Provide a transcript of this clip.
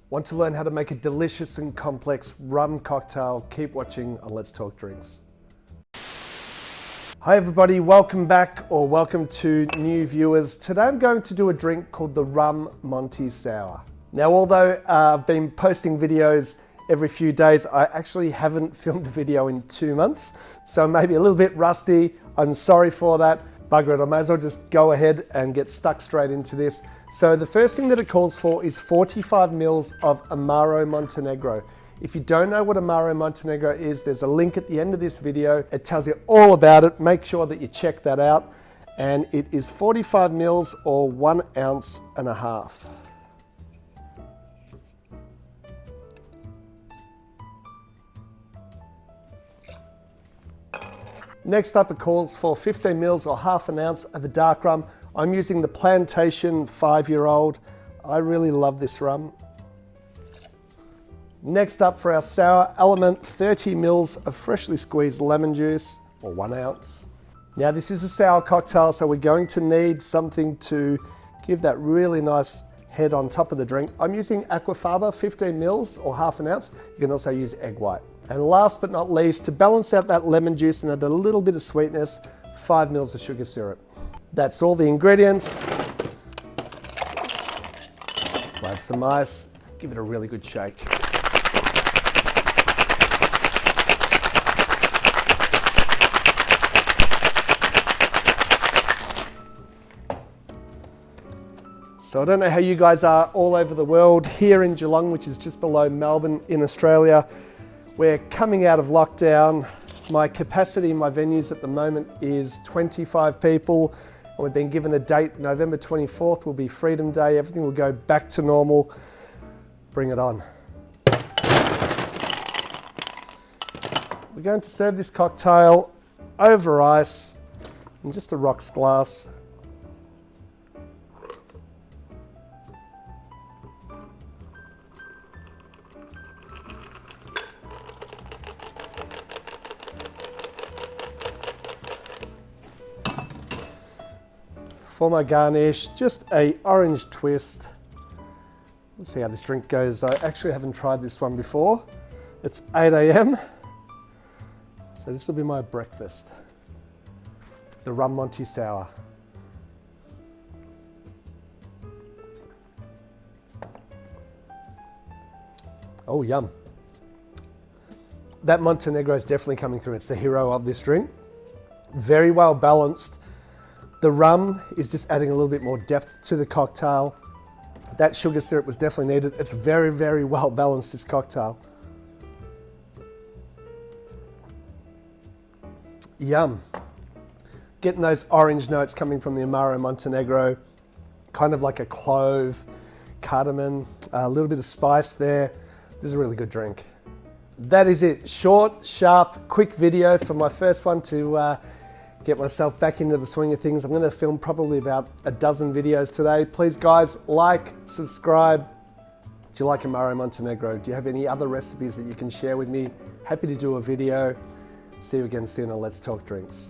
Want to learn how to make a delicious and complex rum cocktail? Keep watching on Let's Talk Drinks. Hi everybody, welcome back or welcome to new viewers. Today I'm going to do a drink called the Rum Monte Sour. Now although I've been posting videos every few days, I actually haven't filmed a video in 2 months, so maybe a little bit rusty. I'm sorry for that. Bugger it, I may as well just go ahead and get stuck straight into this. So the first thing that it calls for is 45 mils of Amaro Montenegro. If you don't know what Amaro Montenegro is, there's a link at the end of this video. It tells you all about it. Make sure that you check that out. And it is 45 mils or 1.5 ounces. Next up, it calls for 15 mils or 1/2 ounce of a dark rum. I'm using the Plantation 5-year-old. I really love this rum. Next up for our sour element, 30 mils of freshly squeezed lemon juice or 1 ounce. Now this is a sour cocktail, so we're going to need something to give that really nice head on top of the drink. I'm using Aqua Faba, 15 mils or 1/2 ounce. You can also use egg white. And last but not least, to balance out that lemon juice and add a little bit of sweetness, 5 mils of sugar syrup. That's all the ingredients. Add some ice, give it a really good shake. So I don't know how you guys are all over the world. Here in Geelong, which is just below Melbourne in Australia, we're coming out of lockdown. My capacity in my venues at the moment is 25 people. And we've been given a date, November 24th will be Freedom Day. Everything will go back to normal. Bring it on. We're going to serve this cocktail over ice in just a rocks glass. For my garnish, just a orange twist. Let's see how this drink goes. I actually haven't tried this one before. It's 8 a.m. So this will be my breakfast. The Rum Monte Sour. Oh, yum. That Montenegro is definitely coming through. It's the hero of this drink. Very well balanced. The rum is just adding a little bit more depth to the cocktail. That sugar syrup was definitely needed. It's very, very well balanced, this cocktail. Yum. Getting those orange notes coming from the Amaro Montenegro, kind of like a clove, cardamom, a little bit of spice there. This is a really good drink. That is it. Short, sharp, quick video for my first one to get myself back into the swing of things. I'm going to film probably about a dozen videos today. Please guys, like, subscribe. Do you like Amaro Montenegro? Do you have any other recipes that you can share with me? Happy to do a video. See you again soon on Let's Talk Drinks.